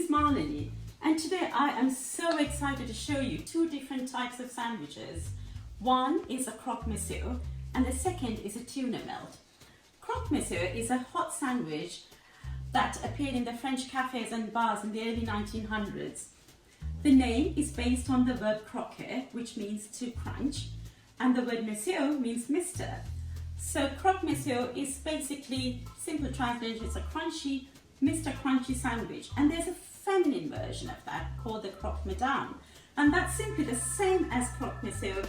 Marlene, and today I am so excited to show you two different types of sandwiches. One is a Croque Monsieur and the second is a tuna melt. Croque Monsieur is a hot sandwich that appeared in the French cafes and bars in the early 1900s. The name is based on the word croque, which means to crunch, and the word monsieur means Mr. So Croque Monsieur is basically, simple translation, it's a crunchy, Mr. Crunchy sandwich. And there's a feminine version of that called the Croque Madame. And that's simply the same as Croque Monsieur,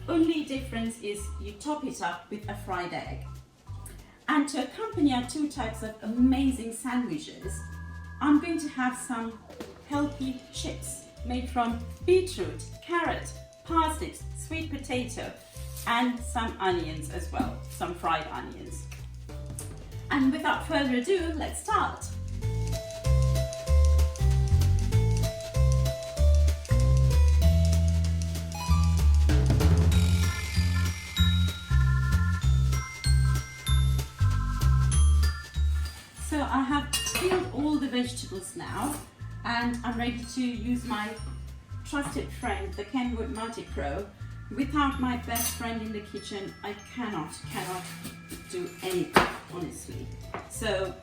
only difference is you top it up with a fried egg. And to accompany our two types of amazing sandwiches, I'm going to have some healthy chips made from beetroot, carrot, parsnips, sweet potato, and some onions as well, some fried onions. And without further ado, let's start. So I have peeled all the vegetables now, and I'm ready to use my trusted friend, the Kenwood Multi-Pro. Without my best friend in the kitchen, I cannot do anything, honestly. So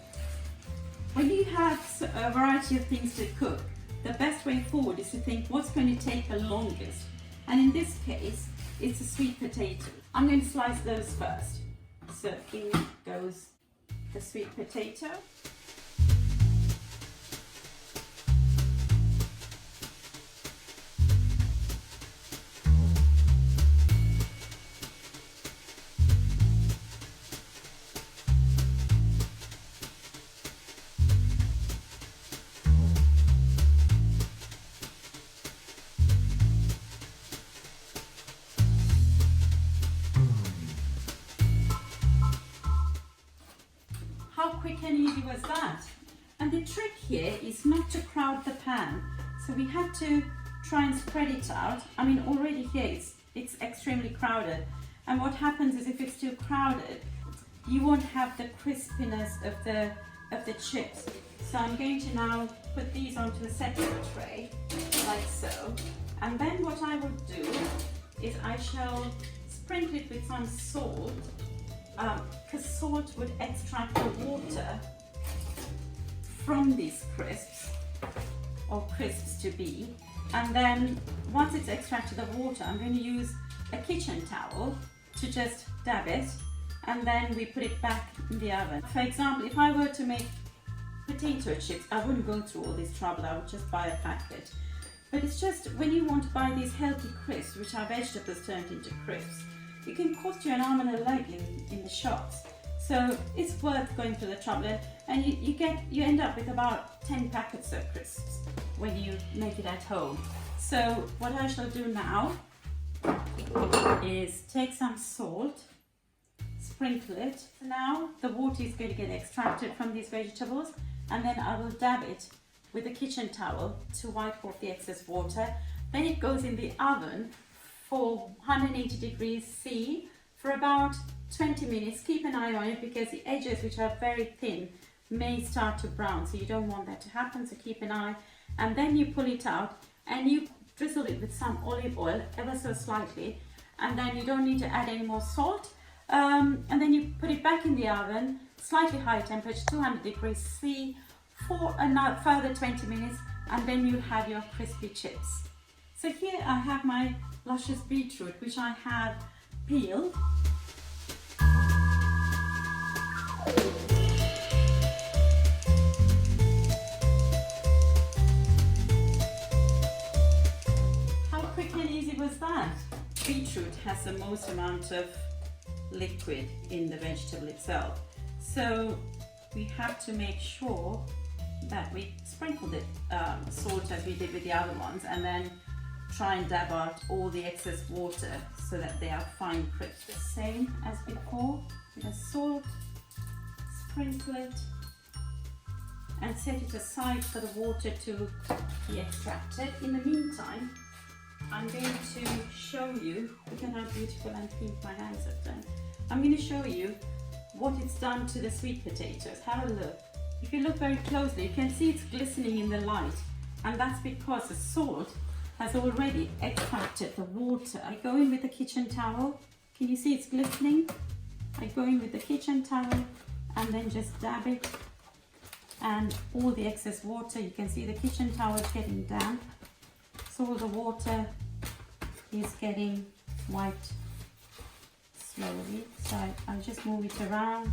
when you have a variety of things to cook, the best way forward is to think what's going to take the longest. And in this case, it's a sweet potato. I'm going to slice those first. So in goes the sweet potato. How quick and easy was that? And the trick here is not to crowd the pan. So we had to try and spread it out. I mean, already here it's extremely crowded. And what happens is if it's too crowded, you won't have the crispiness of the chips. So I'm going to now put these onto a separate tray, like so. And then what I will do is I shall sprinkle it with some salt, because salt would extract the water from these crisps, or crisps to be. And then once it's extracted the water, I'm going to use a kitchen towel to just dab it, and then we put it back in the oven. For example, if I were to make potato chips, I wouldn't go through all this trouble, I would just buy a packet. But it's just when you want to buy these healthy crisps, which are vegetables turned into crisps, it can cost you an arm and a leg in the shops. So it's worth going through the trouble, and you end up with about 10 packets of crisps when you make it at home. So what I shall do now is take some salt, sprinkle it. Now the water is going to get extracted from these vegetables, and then I will dab it with a kitchen towel to wipe off the excess water. Then it goes in the oven for 180 degrees C for about 20 minutes. Keep an eye on it because the edges, which are very thin, may start to brown, so you don't want that to happen, so keep an eye. And then you pull it out and you drizzle it with some olive oil ever so slightly, and then you don't need to add any more salt. And then you put it back in the oven, slightly higher temperature, 200 degrees C for another further 20 minutes, and then you'll have your crispy chips. So here I have my luscious beetroot, which I have peeled. How quick and easy was that? Beetroot has the most amount of liquid in the vegetable itself. So we have to make sure that we sprinkle the salt as we did with the other ones, and then try and dab out all the excess water so that they are fine crisp. The same as before, with the salt, sprinkle it, and set it aside for the water to be extracted. In the meantime, I'm going to show you, look at how beautiful and pink my hands have done. I'm going to show you what it's done to the sweet potatoes. Have a look. If you look very closely, you can see it's glistening in the light. and that's because the salt has already extracted the water. I go in with a kitchen towel. Can you see it's glistening? I go in with the kitchen towel and then just dab it, and all the excess water, you can see the kitchen towel is getting damp, so all the water is getting wiped slowly. So I'll just move it around.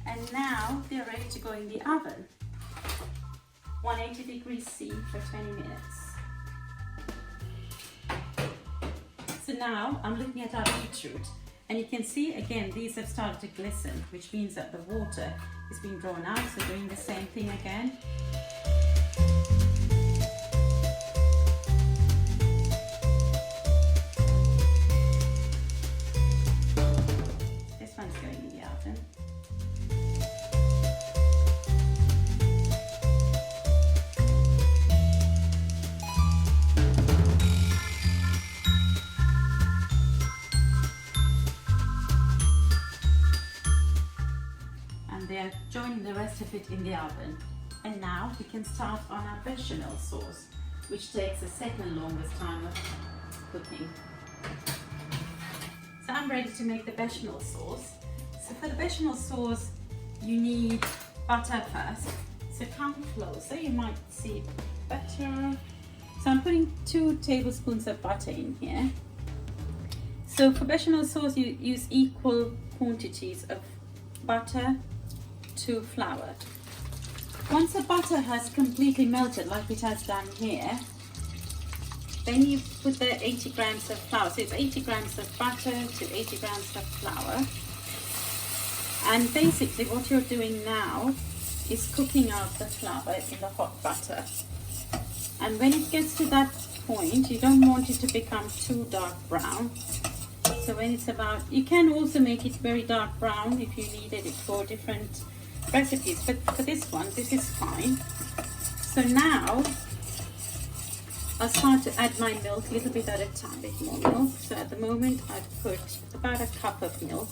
And now they're ready to go in the oven. 180 degrees C for 20 minutes. So now I'm looking at our beetroot, and you can see again these have started to glisten, which means that the water is being drawn out. So doing the same thing again. This one's going in the oven. They are joining the rest of it in the oven. And now we can start on our bechamel sauce, which takes the second longest time of cooking. So I'm ready to make the bechamel sauce. So for the bechamel sauce, you need butter first. So come closer, you might see butter. So I'm putting 2 tablespoons of butter in here. So for bechamel sauce, you use equal quantities of butter to flour. Once the butter has completely melted, like it has done here, then you put the 80 grams of flour. So it's 80 grams of butter to 80 grams of flour. And basically what you're doing now is cooking out the flour in the hot butter. And when it gets to that point, you don't want it to become too dark brown. So when it's about, you can also make it very dark brown if you needed it for different recipes, but for this one, this is fine. So now I'll start to add my milk a little bit at a time, a bit more milk. So at the moment I've put about a cup of milk.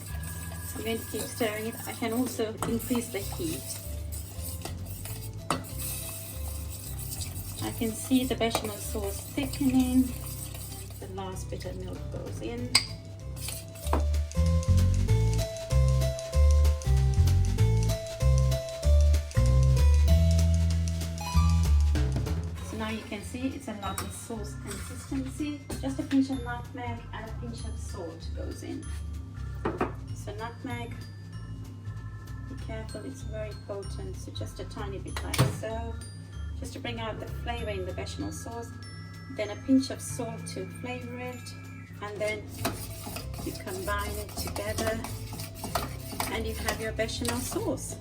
So I'm going to keep stirring it. I can also increase the heat. I can see the bechamel sauce thickening. The last bit of milk goes in. Now you can see it's a lovely sauce consistency. Just a pinch of nutmeg and a pinch of salt goes in. So nutmeg, be careful, it's very potent, so just a tiny bit like so, just to bring out the flavor in the bechamel sauce. Then a pinch of salt to flavor it, and then you combine it together and you have your bechamel sauce.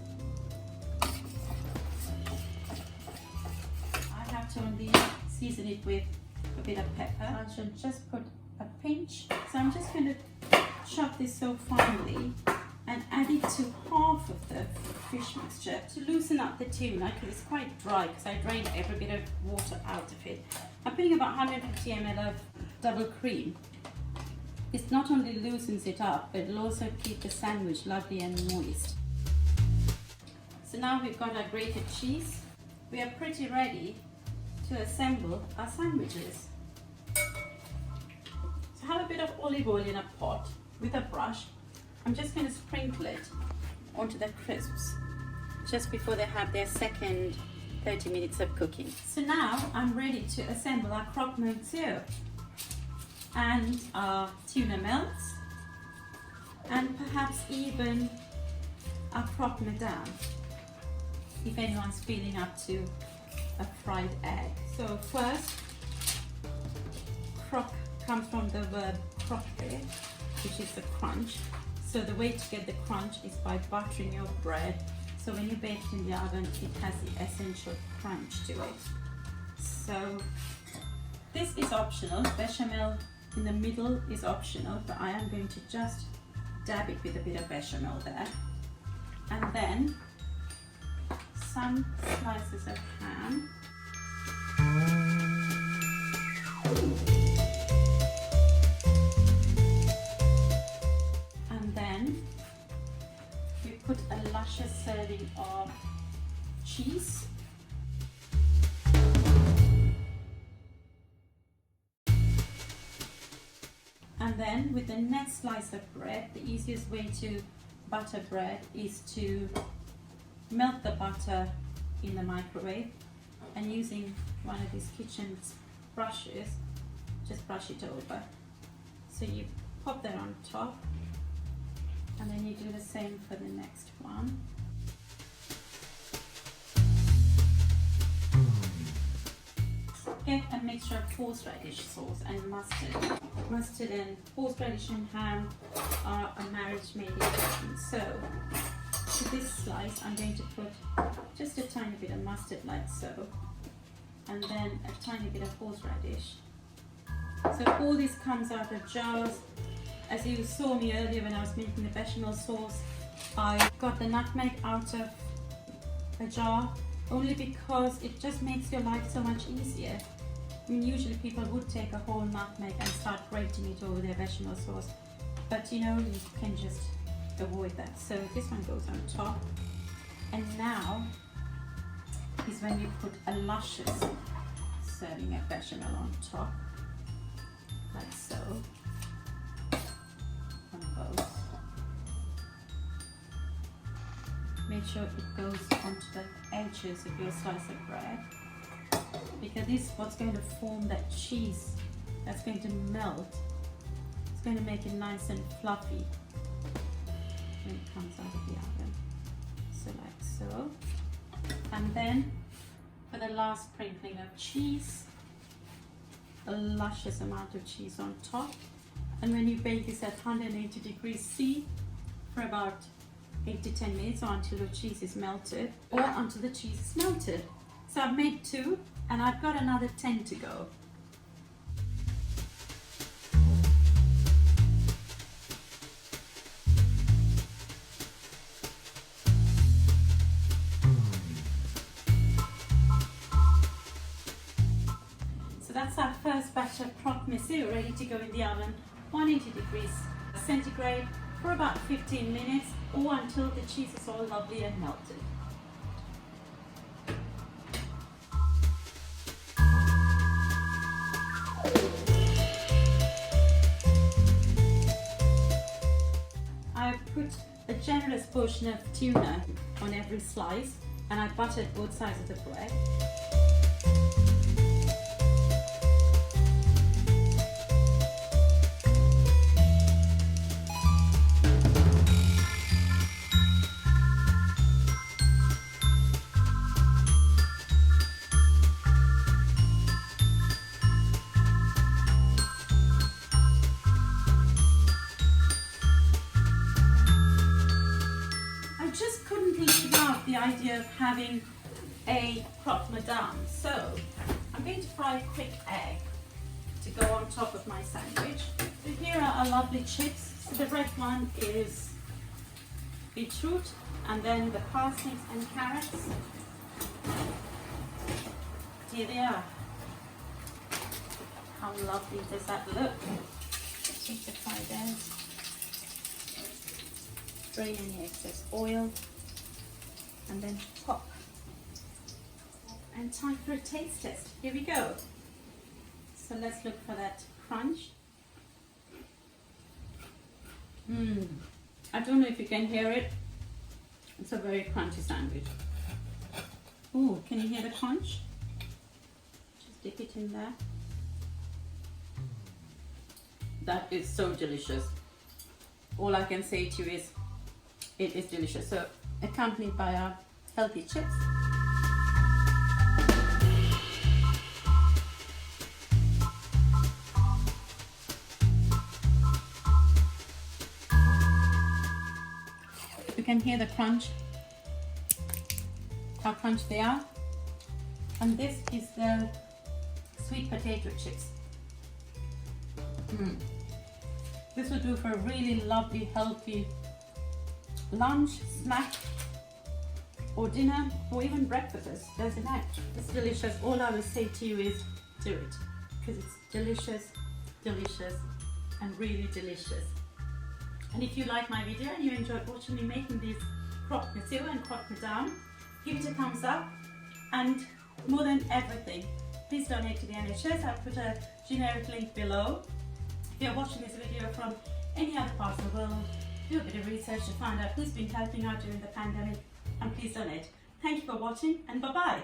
To only season it with a bit of pepper. I should just put a pinch. So I'm just going to chop this so finely and add it to half of the fish mixture to loosen up the tuna, because it's quite dry because I drained every bit of water out of it. I'm putting about 150 ml of double cream. It not only loosens it up, but it'll also keep the sandwich lovely and moist. So now we've got our grated cheese. We are pretty ready to assemble our sandwiches. So have a bit of olive oil in a pot with a brush. I'm just going to sprinkle it onto the crisps just before they have their second 30 minutes of cooking. So now I'm ready to assemble our Croque Monsieur and our tuna melts, and perhaps even our Croque Madame, if anyone's feeling up to a fried egg. So first, croque comes from the verb croquer, which is the crunch. So the way to get the crunch is by buttering your bread. So when you bake it in the oven, it has the essential crunch to it. So this is optional. Bechamel in the middle is optional, but I am going to just dab it with a bit of bechamel there. And then some slices of ham. serving of cheese. And then with the next slice of bread, the easiest way to butter bread is to melt the butter in the microwave, and using one of these kitchen brushes, just brush it over. So you pop that on top, and then you do the same for the next one. Get a mixture of horseradish sauce and mustard. Mustard and horseradish and ham are a marriage made in heaven. So to this slice, I'm going to put just a tiny bit of mustard like so, and then a tiny bit of horseradish. So all this comes out of jars. As you saw me earlier when I was making the bechamel sauce, I got the nutmeg out of a jar only because it just makes your life so much easier. I mean, usually people would take a whole nutmeg and start grating it over their bechamel sauce, but you know, you can just avoid that. So this one goes on top, and now is when you put a luscious serving of bechamel on top, like so, on both. Make sure it goes onto the edges of your slice of bread, because this is what's going to form that cheese that's going to melt. It's going to make it nice and fluffy when it comes out of the oven. So like so. And then for the last sprinkling of cheese, a luscious amount of cheese on top. And when you bake this at 180 degrees C for about 8 to 10 minutes, or until the cheese is melted, or until the cheese is melted. So I've made 2 and I've got another 10 to go. So that's our first batch of Croque Monsieur ready to go in the oven, 180 degrees centigrade for about 15 minutes, or until the cheese is all lovely and melted. I've put a generous portion of tuna on every slice, and I buttered both sides of the bread. Just couldn't leave out the idea of having a croque madame. So I'm going to fry a quick egg to go on top of my sandwich. So here are our lovely chips. So the red one is beetroot, and then the parsnips and carrots. Here they are. How lovely does that look? Take the fried eggs. Drain any excess oil, and then pop. And time for a taste test. Here we go. So let's look for that crunch. I don't know if you can hear it. It's a very crunchy sandwich. Oh, can you hear the crunch? Just dip it in there. That is so delicious. All I can say to you is it is delicious. So accompanied by our healthy chips. You can hear the crunch, how crunchy they are. And this is the sweet potato chips. This will do for a really lovely, healthy lunch, snack, or dinner, or even breakfast. There's an act. It's delicious. All I will say to you is do it, because it's delicious, delicious, and really delicious. And if you like my video and you enjoyed watching me making this Croque Monsieur and Croque Madame, give it a thumbs up, and more than everything, please donate to the NHS. I'll put a generic link below. If you're watching this video from any other part of the world, do a bit of research to find out who's been helping out during the pandemic, and please donate. Thank you for watching, and bye-bye.